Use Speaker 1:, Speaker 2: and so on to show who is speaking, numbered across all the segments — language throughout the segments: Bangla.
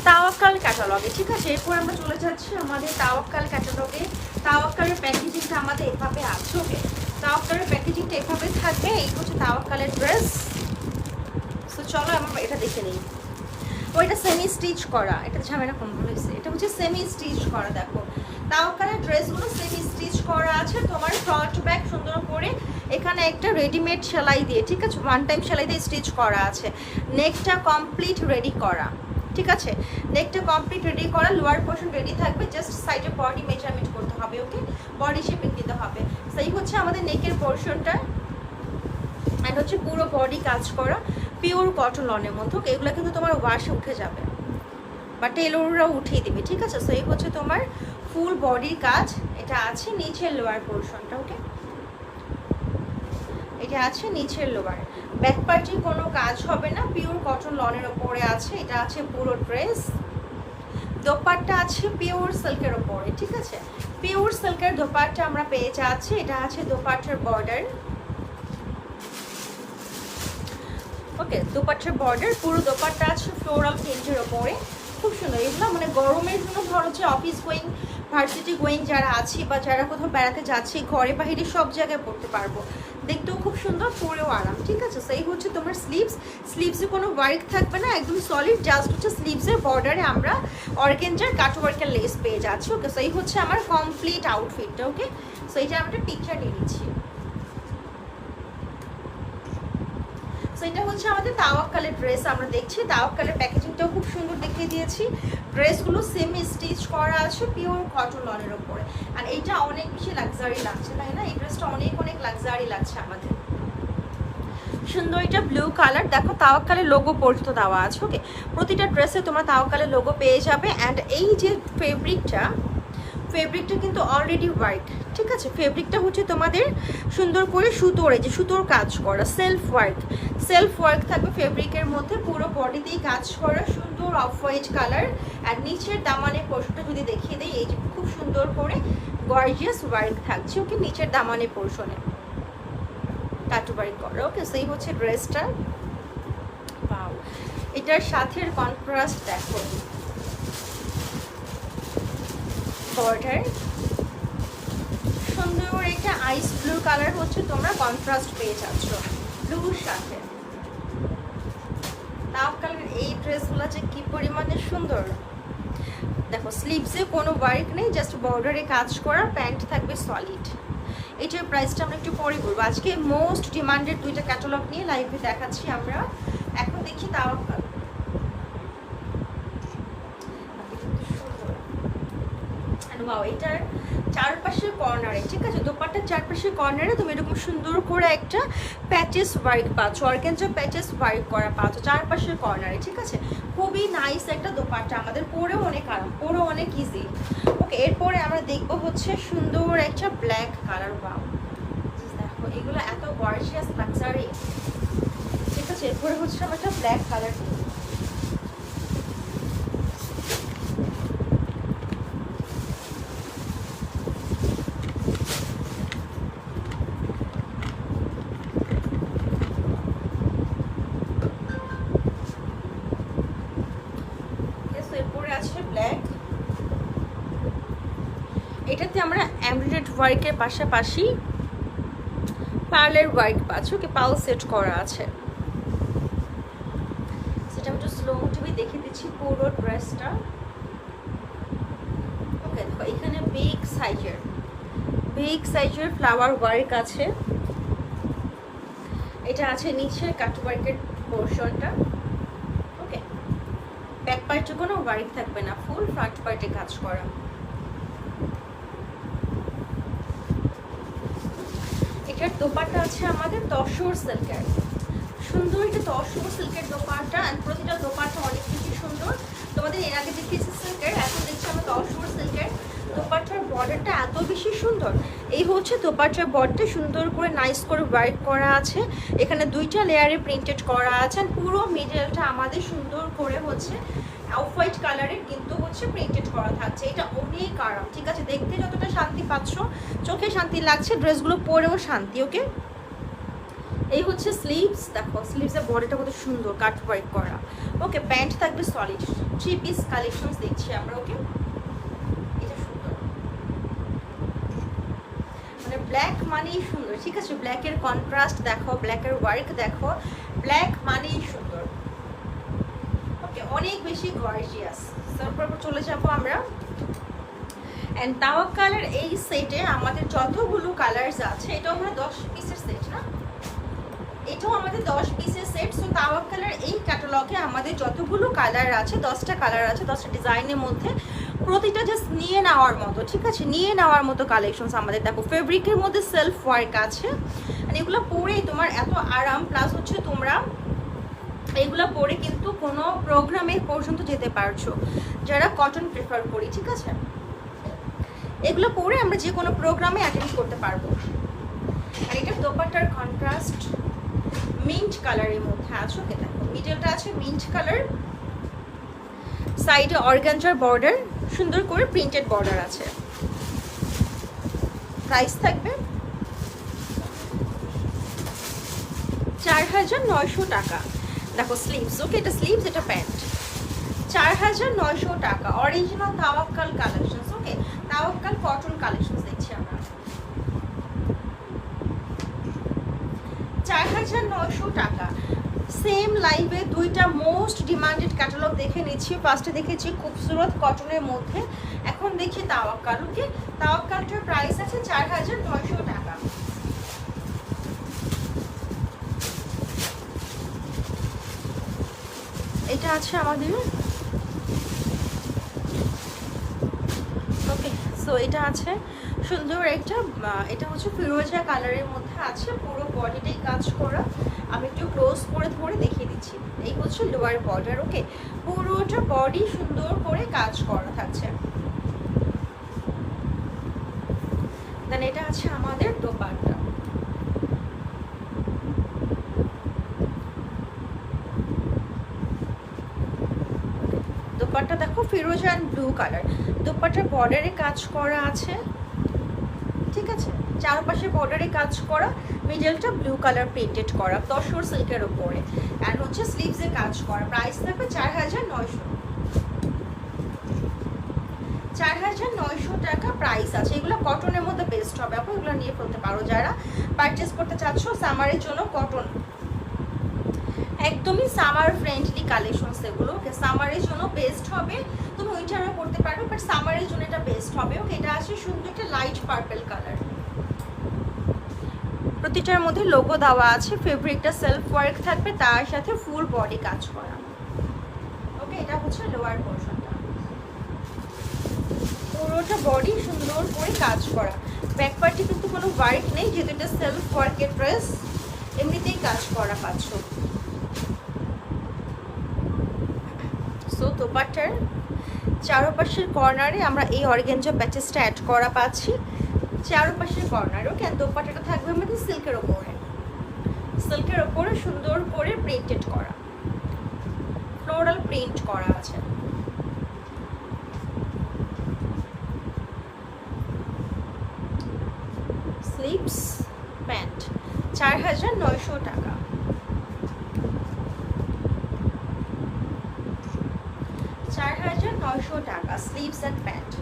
Speaker 1: তাওয়াক্কাল ক্যাটালগে, ঠিক আছে। এরপর আমরা চলে যাচ্ছি আমাদের তাওয়াক্কাল ক্যাটালগে। তাওয়াক্কালের প্যাকেজিংটা আমাদের এভাবে আছে, ওকে। তাওয়াক্কালের প্যাকেজিংটা এভাবে থাকবে। এই হচ্ছে তাওয়াক্কালের ড্রেস। সো চলো আমরা এটা দেখে নিই। ওইটা সেমি স্টিচ করা, এটা ঝামেলা কম বলেছে, এটা হচ্ছে সেমি স্টিচ করা। দেখো তাওয়াক্কালের ড্রেসগুলো সেমি স্টিচ করা আছে, তোমার ফ্রন্ট ব্যাক সুন্দর করে এখানে একটা রেডিমেড সেলাই দিয়ে, ঠিক আছে, ওয়ান টাইম সেলাই দিয়ে স্টিচ করা আছে। নেকটা কমপ্লিট রেডি করা, ঠিক আছে। নেকটা কমপ্লিট রেডি করা, লোয়ার পোর্শন রেডি থাকবে, জাস্ট সাইডে বডি মেজারমেন্ট করতে হবে, ওকে, বডি শেপিং দিতে হবে। সেই হচ্ছে আমাদের নেকের পোর্শনটা, অ্যান্ড হচ্ছে পুরো বডি কাজ করা পিওর কটন লনের মধ্যে। এগুলো কিন্তু তোমার ওয়াশে উঠে যাবে বা টেলররাও উঠিয়ে দিবে, ঠিক আছে। সো এই হচ্ছে তোমার ফুল বডির কাজ। এটা আছে নিচের লোয়ার পোর্শনটা, ওকে, এটা আছে নিচের লোয়ার। ব্যাক পার্টে কোনো কাজ হবে না, পিওর কটন লনের ওপরে আছে। এটা আছে পুরো ড্রেস। দোপাট্টা আছে পিওর সিল্কের ওপরে, ঠিক আছে। পিওর সিল্কের দোপাট্টা আমরা পেয়ে যাচ্ছি। এটা আছে দোপাট্টার বর্ডার, ওকে, দোপাট্টার বর্ডার। পুরো দোপাট্টা আছে ফ্লোরাল প্রিন্টের ওপরে, খুব সুন্দর। এগুলো মানে গরমের জন্য ধরো হচ্ছে অফিস গোয়িং, ভার্সিটি গোয়িং যারা আছি বা যারা কোথাও বেড়াতে যাচ্ছি, ঘরে বাহিরে সব জায়গায় পড়তে পারবো। দেখতেও খুব সুন্দর, পরেও আরাম, ঠিক আছে। সেই হচ্ছে তোমার স্লিভস। স্লিভসে কোনো ওয়ার্ক থাকবে না, একদম সলিড, জাস্ট হচ্ছে স্লিভসের বর্ডারে আমরা অর্গেঞ্জার কাট ওয়ার্কের লেস পেয়ে যাচ্ছি, ওকে। সেই হচ্ছে আমার কমপ্লিট আউটফিটটা, ওকে। সো এইটা আমরা পিকচার নিয়ে নিচ্ছি। সো এটা হচ্ছে আমাদের তাওয়াক্কালের ড্রেস আমরা দেখছি। তাওয়াক্কালের প্যাকেজিংটাও খুব সুন্দর দেখিয়ে দিয়েছি। ড্রেসগুলো সেমি স্টিচ করা আছে পিওর কটন লনের ওপরে। আর এইটা অনেক বেশি লাক্সারি লাগছে, তাই না? এই ড্রেসটা অনেক অনেক লাক্সারি লাগছে আমাদের। সুন্দর এটা ব্লু কালার। দেখো তাওয়াক্কালের লোগো পর্যন্ত দেওয়া আছে, ওকে। প্রতিটা ড্রেসে তোমরা তাওয়াক্কালের লোগো পেয়ে যাবে। অ্যান্ড এই যে ফেব্রিকটা কিন্তু অলরেডি ওয়ার্ক, ঠিক আছে। ফেব্রিকটা হচ্ছে তোমাদের সুন্দর করে সুতোর, এই যে সুতোর কাজ করা, সেলফ ওয়ার্ক থাকবে ফেব্রিকের মধ্যে। পুরো বডিতেই কাজ করা, সুন্দর অফ হোয়াইট কালার। আর নিচের দামানের পোর্শনটা যদি দেখিয়ে দেয়, এই যে খুব সুন্দর করে গর্জিয়াস ওয়ার্ক থাকছে, ওকে। নিচের দামানের পোর্শনে কাট ওয়ার্ক করা, ওকে। সেই হচ্ছে ড্রেসটা। পাও এটার সাথে কন্ট্রাস্ট দেখো, বর্ডার সুন্দর একটা আইস ব্লু কালার হচ্ছে তোমরা কন্ট্রাস্ট পেয়ে যাচ্ছ ব্লুর সাথে। তাওয়াক্কালের এই ড্রেসগুলো যে কি পরিমাণে সুন্দর। দেখো স্লিভসে কোনো ওয়ার্ক নেই, জাস্ট বর্ডারে কাজ করা, প্যান্ট থাকবে সলিড। এইটার প্রাইসটা আমরা একটু পরে বলবো। আজকে মোস্ট ডিমান্ডেড দুইটা ক্যাটালগ নিয়ে লাইভে দেখাচ্ছি আমরা। এখন দেখি তাওয়াক্কাল। এটার চারপাশের কর্নারে, ঠিক আছে, দোপাট্টার চারপাশের কর্নারে তুমি এরকম সুন্দর করে একটা প্যাচেস ওয়ার্ক পাচ্ছ, অর্গানজা প্যাচেস ওয়ার্ক করা পাচ্ছ চারপাশের কর্নারে, ঠিক আছে। খুবই নাইস একটা দোপাট্টা, আমাদের পরেও অনেক আরাম, পরেও অনেক ইজি, ওকে। এরপরে আমরা দেখবো হচ্ছে সুন্দর একটা ব্ল্যাক কালার। পাও দেখো এগুলো এত গর্জিয়াস লাক্সারি, ঠিক আছে। এরপরে হচ্ছে আমরা একটা ব্ল্যাক কালার। এটাতে আমরা এমব্রয়ডারি ওয়ার্কের পাশাপাশি পার্লের ওয়ার্ক পাচ্ছি, ওকে। পাল সেট করা আছে, সেটা আমি একটু স্লো মোটিভে দেখে দিচ্ছি পুরো ড্রেসটা, ওকে। দেখো এখানে বিগ সাইজের ফ্লাওয়ার ওয়ার্ক আছে। এটা আছে নিচে কাট ওয়ার্কের পোর্শনটা, ওকে। ব্যাক পার্টে কোনো ওয়ার্ক থাকবে না, ফুল ফ্রন্ট পার্টে কাজ করা। এটার দোপাট্টা আছে আমাদের তসর সিল্কের, সুন্দর একটা তসর সিল্কের দোপাট্টা। আর প্রতিটা দোপাট্টা অনেক বেশি সুন্দর। তোমাদের এর আগে দেখিয়েছি সিল্কের, এখন দেখছি আমরা তসর সিল্কের। দোপাট্টার বর্ডারটা এত বেশি সুন্দর। এই হচ্ছে দোপাট্টার বর্ডারটা সুন্দর করে নাইস করে ওয়ার্ক করা আছে। এখানে দুইটা লেয়ারে প্রিন্টেড করা আছে। আর পুরো মিডলটা আমাদের সুন্দর করে হচ্ছে অফ হোয়াইট কালারের কিন্তু হচ্ছে প্রিন্টেড করা থাকছে। এটা অনেক আরাম, ঠিক আছে। দেখতে যতটা শান্তি পাচ্ছ, চোখে শান্তি লাগছে, ড্রেসগুলো পরেও শান্তি, ওকে। এই হচ্ছে স্লিভস, দেখো স্লিভসের বডিটা কত সুন্দর কাট ওয়ার্ক করা। ওকে, প্যান্ট থাকবে সলিড, 3 পিস কালেকশন দেখছি আমরা। ওকে, এটা সুন্দর, মানে ব্ল্যাক মানেই সুন্দর, ঠিক আছে? ব্ল্যাকের কন্ট্রাস্ট দেখো, ব্ল্যাকের ওয়ার্ক দেখো, ব্ল্যাক মানেই সুন্দর। ওকে, অনেক বেশি গর্জিয়াস। তারপর চলে যাবো আমরা অ্যান্ড তাওয়াক্কালের এই সেটে আমাদের যতগুলো কালার্স আছে, এটাও আমরা 10 পিসের সেট না, এটাও আমাদের 10 পিসের সেট। সো তাওয়াক্কালের এই ক্যাটালগে আমাদের যতগুলো কালার আছে, 10টা কালার আছে, 10টা ডিজাইনের মধ্যে, প্রতিটা জাস্ট নিয়ে নেওয়ার মতো, ঠিক আছে? নিয়ে নেওয়ার মতো কালেকশনস আমাদের। দেখো ফেব্রিকের মধ্যে সেলফ ওয়ার্ক আছে, আর এগুলো পরেই তোমার এত আরাম, প্লাস হচ্ছে তোমরা এইগুলো পরে কিন্তু কোনো প্রোগ্রামে পর্যন্ত যেতে পারছো, যারা কটন প্রেফার করি, ঠিক আছে? এগুলো পরে আমরা যে কোনো প্রোগ্রামে অ্যাটেন্ড করতে পারবো। আর এটা দোপাট্টার কন্ট্রাস্ট মিন্ট কালারের মধ্যে আছে। ওকে, দেখো মিডলটা আছে মিন্ট কালার, সাইডে অর্গানজার বর্ডার, সুন্দর করে প্রিন্টেড বর্ডার আছে। প্রাইস থাকবে 4900 টাকা। দেখো স্লিভস, ওকে এটা স্লিভস, এটা প্যান্ট, 4900 টাকা। Original Tawakkal collections. Okay, Tawakkal cotton collections দেখছি আমরা, 4900 টাকা। সেম লাইভে দুইটা মোস্ট ডিমান্ডেড ক্যাটালগ দেখে নিচ্ছি। ফার্স্টে দেখেছি খুবসুরত কটনের মধ্যে, এখন দেখি তাওয়াক্কাল। ওকে, তাওয়াক্কালটার প্রাইস আছে 4900 টাকা। এটা আছে আমাদের, ওকে সো এটা আছে সুন্দর একটা, এটা হচ্ছে ফিরোজা কালারের মধ্যে আছে, পুরো বডিটাই কাজ করা। আমি একটু ক্লোজ করে ধরে দেখিয়ে দিচ্ছি। এই হচ্ছে লোয়ার বর্ডার। ওকে, পুরোটা বডি সুন্দর করে কাজ করা থাকছে। দেন এটা আছে আমাদের দোপাট্টা। দোপাট্টা দেখো ফিরোজা অ্যান্ড ব্লু কালার, দোপাট্টার বর্ডারে কাজ করা আছে, ঠিক আছে? চারপাশে বর্ডারে কাজ করা, মিডলটা ব্লু কালার প্রিন্টেড করা, তসর সিল্কের উপরে, অ্যান্ড হচ্ছে স্লিভসে কাজ করা। প্রাইস থাকবে 4900, 4900 টাকা প্রাইস আছে। এগুলো কটনের মধ্যে বেস্ট হবে, আপনি এগুলো নিয়ে ফেলতে পারো যারা পারচেস করতে চাচ্ছ সামারের জন্য। কটন একদমই সামার ফ্রেন্ডলি কালেকশনস এগুলো। ওকে, সামারের জন্য বেস্ট হবে, তুমি উইন্টারও করতে পারো, বাট সামারের জন্য এটা বেস্ট হবে। ওকে, এটা আছে সুন্দর একটা লাইট পার্পল কালার, প্রতিটার মধ্যে লোগো দেওয়া আছে, ফেব্রিকটা সেলফ ওয়ার্ক থাকবে, তার সাথে ফুল বডি কাজ করা। ওকে, এটা হচ্ছে লোয়ার পোর্শনটা, পুরোটা বডি সুন্দর করে কাজ করা। ব্যাক পার্টে কিন্তু কোনো ওয়ার্ক নেই, যেহেতু এটা সেলফ ওয়ার্কের ড্রেস, এমনিতেই কাজ করা পাচ্ছ। সো দোপাট্টার চারপাশের কর্নারে আমরা এই অর্গানজা প্যাচেসটা অ্যাড করা পাচ্ছি, চারপাশের কর্নারে। ওকে, দোপাট্টাটা থাকবে আমাদের সিল্কের ওপরে, সিল্কের ওপরে সুন্দর করে প্রিন্টেড করা, ফ্লোরাল প্রিন্ট করা আছে। স্লিভস প্যান্ট 4900 টাকা। 4900 টাকা স্লিভস অ্যান্ড প্যান্ট।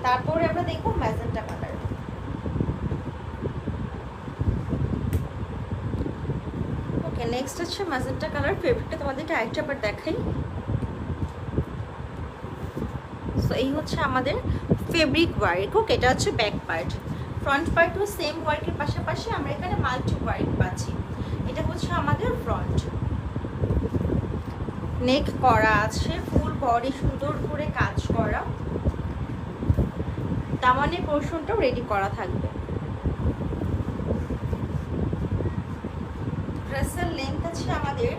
Speaker 1: তারপরে আমরা দেখবো ম্যাজেন্টা কালার। ওকে, নেক্সট হচ্ছে ম্যাজেন্টা কালার। ফেব্রিকটা তোমাদেরকে আরেকটা বার দেখাই। সো এই হচ্ছে আমাদের ফেব্রিক ওয়ার্ক। ওকে, এটা হচ্ছে ব্যাক পার্ট, ফ্রন্ট পার্টও সেম ওয়ার্কের পাশাপাশি আমরা এখানে মাল্টি ওয়ার্ক পাচ্ছি। এটা হচ্ছে আমাদের ফ্রন্ট, নেক করা আছে, ফুল বডি সুন্দর করে কাজ করা, দামানের পোর্শনটাও রেডি করা থাকবে। ড্রেসের লেন্থ আছে আমাদের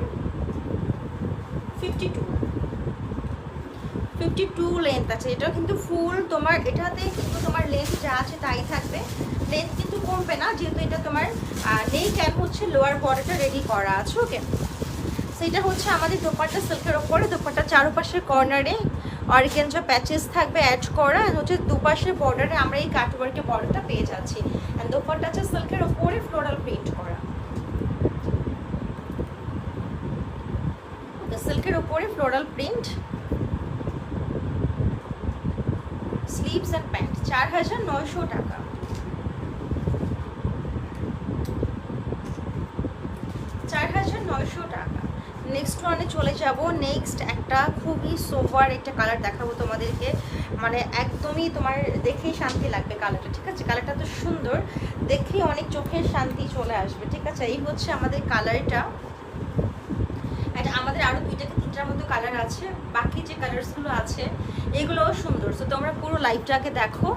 Speaker 1: 52 লেন্থ আছে। এটা কিন্তু ফুল তোমার, এটাতে কিন্তু তোমার লেন্থ যা আছে তাই থাকবে, লেন্থ কিন্তু কমবে না, যেহেতু এটা তোমার নেক অ্যান্ড হচ্ছে লোয়ার বডিটা রেডি করা আছে। ওকে, সেটা হচ্ছে আমাদের দোপাট্টা সিল্কের ওপরে, দোপাট্টা চারপাশের কর্নারে অর্গানজা প্যাচেস থাকবে অ্যাড করা, আর হচ্ছে দুপাশের বর্ডারে আমরা এই কাটওয়ার্কের বর্ডারটা পেয়ে যাচ্ছি, অ্যান্ড দোপাট্টা আছে সিল্কের ওপরে ফ্লোরাল প্রিন্ট করা। সিল্কের উপরে floral print, sleeves and pant, 4900 টাকা। 4900 টাকা। নেক্সট ওয়ানে চলে যাব। নেক্সট একটা খুবই সোভার একটা কালার দেখাবো তোমাদেরকে, মানে একদমই তোমার দেখেই শান্তি লাগবে কালারটা, ঠিক আছে? কালারটা তো সুন্দর, দেখেই অনেক চোখের শান্তি চলে আসবে, ঠিক আছে? এই হচ্ছে আমাদের কালারটা। এটা আমাদের আরও 2 থেকে 3টার মতো কালার আছে, বাকি যে কালারসগুলো আছে এগুলোও সুন্দর। সো তোমরা পুরো লাইভটাকে দেখো,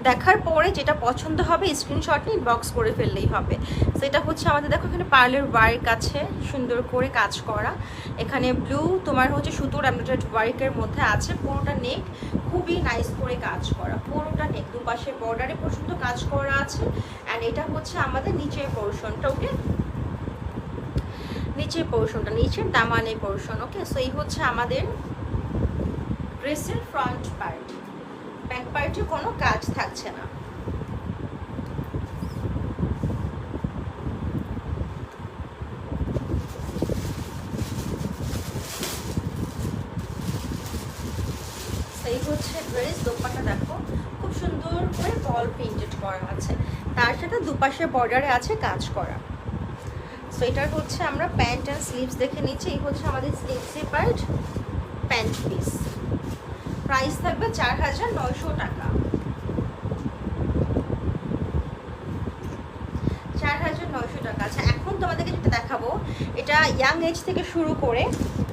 Speaker 1: দেখার পরে যেটা পছন্দ হবে স্ক্রিনশট নিয়ে ইনবক্স করে ফেললেই হবে। সেটা হচ্ছে আমাদের দেখো এখানে পার্লের ওয়ার্ক আছে, সুন্দর করে কাজ করা। এখানে ব্লু তোমার হচ্ছে সুতোর এমব্রয়ডারি ওয়ার্কের মধ্যে আছে, পুরোটা নেক খুবই নাইস করে কাজ করা, পুরোটা নেক দুপাশে বর্ডারে পর্যন্ত কাজ করা আছে। অ্যান্ড এটা হচ্ছে আমাদের নিচের পোর্শনটা, ওকে? নিচের পোর্শনটা, নিচের দামানের পোর্শন, ওকে? সো এই হচ্ছে আমাদের ড্রেসের ফ্রন্ট পার্ট। ব্যাক পার্টে কোনো কাজ থাকছে না। এই হচ্ছে ড্রেস। দোপাট্টা দেখো খুব সুন্দর করে বল প্রিন্টেড করা আছে, তার সাথে দুপাশে বর্ডারে আছে কাজ করা। সো এটার হচ্ছে আমরা প্যান্ট অ্যান্ড স্লিভস দেখে নিচ্ছি। এই হচ্ছে আমাদের স্লিভসের পার্ট, প্যান্ট পিস। প্রাইস থাকবে 4900 টাকা। 4900 টাকা। আচ্ছা, এখন তোমাদেরকে যেটা দেখাবো এটা ইয়াং এজ থেকে শুরু করে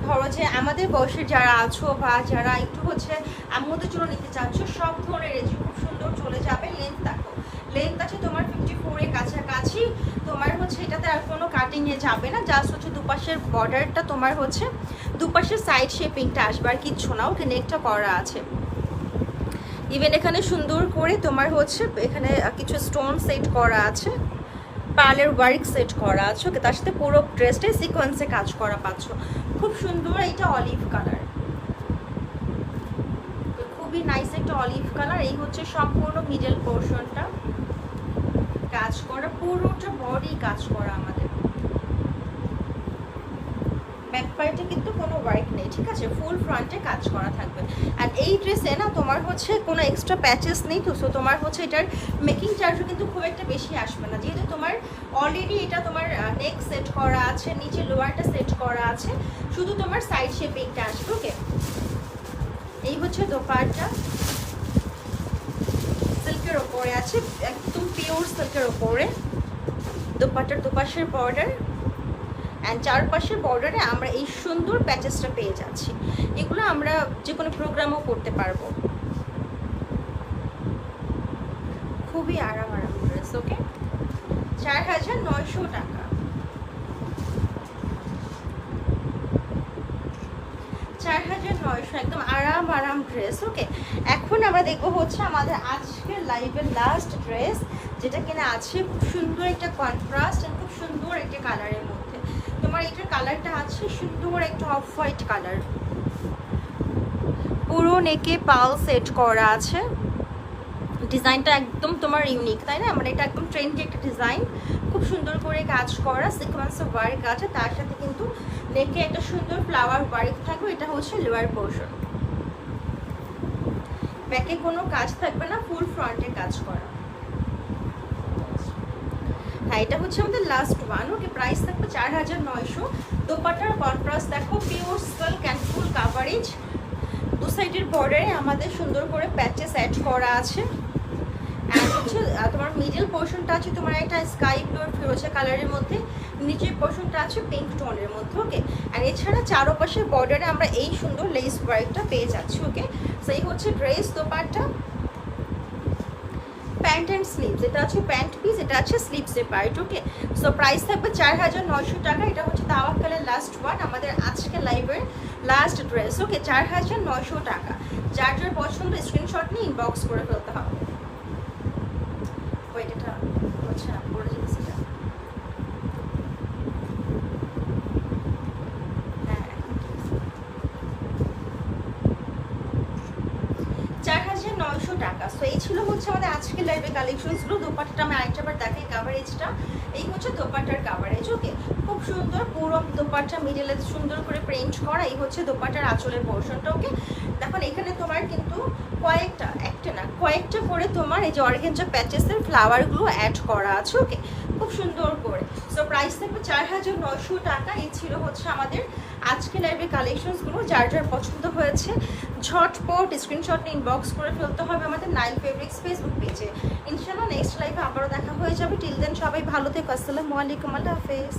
Speaker 1: ধরো যে আমাদের বয়সের যারা আছো বা যারা একটু হচ্ছে আমাদের জন্য নিতে চাচ্ছ, সব ধরনের এজ খুব সুন্দর চলে যাবে। লেন্থ দেখো, লেন্থ আছে তোমার 54 এর কাছাকাছি। তোমার হচ্ছে এটাতে আর কোনো কাটিংয়ে যাবে না, জাস্ট হচ্ছে দুপাশের বর্ডারটা তোমার হচ্ছে দুপাশের সাইড শেপিংটা আসবে, আর কিচ্ছু না, ওকে? নেকটা করা আছে। ইভেন এখানে সুন্দর করে তোমার হচ্ছে এখানে কিছু স্টোন সেট করা আছে, পার্লের ওয়ার্ক সেট করা আছে, ওকে? তার সাথে পুরো ড্রেসটাই সিকোয়েন্সে কাজ করা পাচ্ছ, খুব সুন্দর। এটা অলিভ কালার, খুবই নাইস একটা অলিভ কালার। এই হচ্ছে সম্পূর্ণ মিডল পোর্শনটা কাজ করা, পুরোটা বডি কাজ করা আমাদের। ব্যাক পার্টে কিন্তু কোনো ওয়ার্ক নেই, ঠিক আছে? ফুল ফ্রন্টে কাজ করা থাকবে। আর এই ড্রেসে না তোমার হচ্ছে কোনো এক্সট্রা প্যাচেস নেই, তো সো তোমার হচ্ছে এটার মেকিং চার্জও কিন্তু খুব একটা বেশি আসবে না, যেহেতু তোমার অলরেডি এটা তোমার নেক সেট করা আছে, নিচে লোয়ারটা সেট করা আছে, শুধু তোমার সাইড শেপিংটা আসবে, ওকে? এই হচ্ছে দোপাট্টা, সিল্কের ওপরে আছে, একদম পিওর সিল্কের ওপরে। দোপাট্টার দুপাশের বর্ডার অ্যান্ড চারপাশের বর্ডারে আমরা এই সুন্দর প্যাচেসটা পেয়ে যাচ্ছি। এগুলো আমরা যে কোনো প্রোগ্রামও করতে পারবো। খুবই আরাম ড্রেস, ওকে? 4900 টাকা। 4900, একদম আরাম ড্রেস, ওকে? এখন আমরা দেখবো হচ্ছে আমাদের আজকের লাইভের লাস্ট ড্রেস, যেটা কিনা আছে খুব সুন্দর একটা কন্ট্রাস্ট আর খুব সুন্দর একটা কালারের মধ্যে। তোমার এটার কালারটা আছে সুন্দর একটা অফ হোয়াইট কালার, পুরো নেকে পাল সেট করা আছে। ডিজাইনটা একদম তোমার ইউনিক, তাই না? মানে এটা একদম ট্রেন্ডি একটা ডিজাইন, খুব সুন্দর করে কাজ করা, সিকোয়েন্স অফ ওয়ার্ক আছে, তার সাথে কিন্তু নেকে একটা সুন্দর ফ্লাওয়ার ওয়ার্ক থাকবে। এটা হচ্ছে লোয়ার পোর্শন, ব্যাকে কোনো কাজ থাকবে না, ফুল ফ্রন্টে কাজ করা। হ্যাঁ, এটা হচ্ছে আমাদের লাস্ট ওয়ান, ওকে? প্রাইস থাকবে 4900। দোপাট্টার কন্ট্রাস্ট দেখো, pure silk and full coverage. দু সাইডের বর্ডারে আমাদের সুন্দর করে প্যাচেস অ্যাড করা আছে। অ্যান্ড হচ্ছে তোমার মিডল পোর্শনটা আছে তোমার একটা স্কাই ব্লু ফিরোজা কালারের মধ্যে, নিচের পোর্শনটা আছে পিঙ্ক টোনের মধ্যে, ওকে? আর এছাড়া চারপাশের বর্ডারে আমরা এই সুন্দর লেস ওয়ার্কটা পেয়ে যাচ্ছি, ওকে? সেই হচ্ছে dress, dupatta, pant and sleeves. এটা আছে প্যান্ট পিস, এটা আছে স্লিভসের পার্ট, ওকে? সো প্রাইস থাকবে 4900 টাকা। এটা হচ্ছে তাওয়াক্কালের লাস্ট ওয়ান, আমাদের আজকে লাইভের লাস্ট ড্রেস, ওকে? 4900 টাকা। যার যার পছন্দ স্ক্রিনশট নিয়ে ইনবক্স করে ফেলতে হবে। ওয়েট, এটা হচ্ছে না, পরে জিনিস এটা। হ্যাঁ, 4900 টাকা। সো এই ছিল হচ্ছে আমাদের আজকের লাইভে কালেকশনসগুলো। দোপাট্টাটা আমি আরেকটাবার দেখাই কাভারেজটা। এই হচ্ছে দোপাট্টার কাভারেজ। ওকে, খুব সুন্দর পুরো দোপাট্টা মিডলে সুন্দর করে প্রিন্ট করা। এই হচ্ছে দোপাট্টার আঁচলের পোর্শনটা। ওকে, দেখুন এখানে তোমার কিন্তু কয়েকটা করে তোমার এই যে অর্গানজা প্যাচেসের ফ্লাওয়ারগুলো অ্যাড করা আছে। ওকে, খুব সুন্দর করে। সো প্রাইস থাকবে 4900 টাকা। এই ছিল হচ্ছে আমাদের আজকে লাইভে কালেকশনসগুলো। যার যার পছন্দ হয়েছে ঝটপট স্ক্রিনশট ইনবক্স করে ফেলতে হবে আমাদের নাইল ফেব্রিক্স ফেসবুক পেজে। ইনশাআল্লাহ নেক্সট লাইভে আবারও দেখা হয়ে যাবে। টিল দেন সবাই ভালো থেকো। আসসালামু আলাইকুম, আল্লাহ হাফেজ।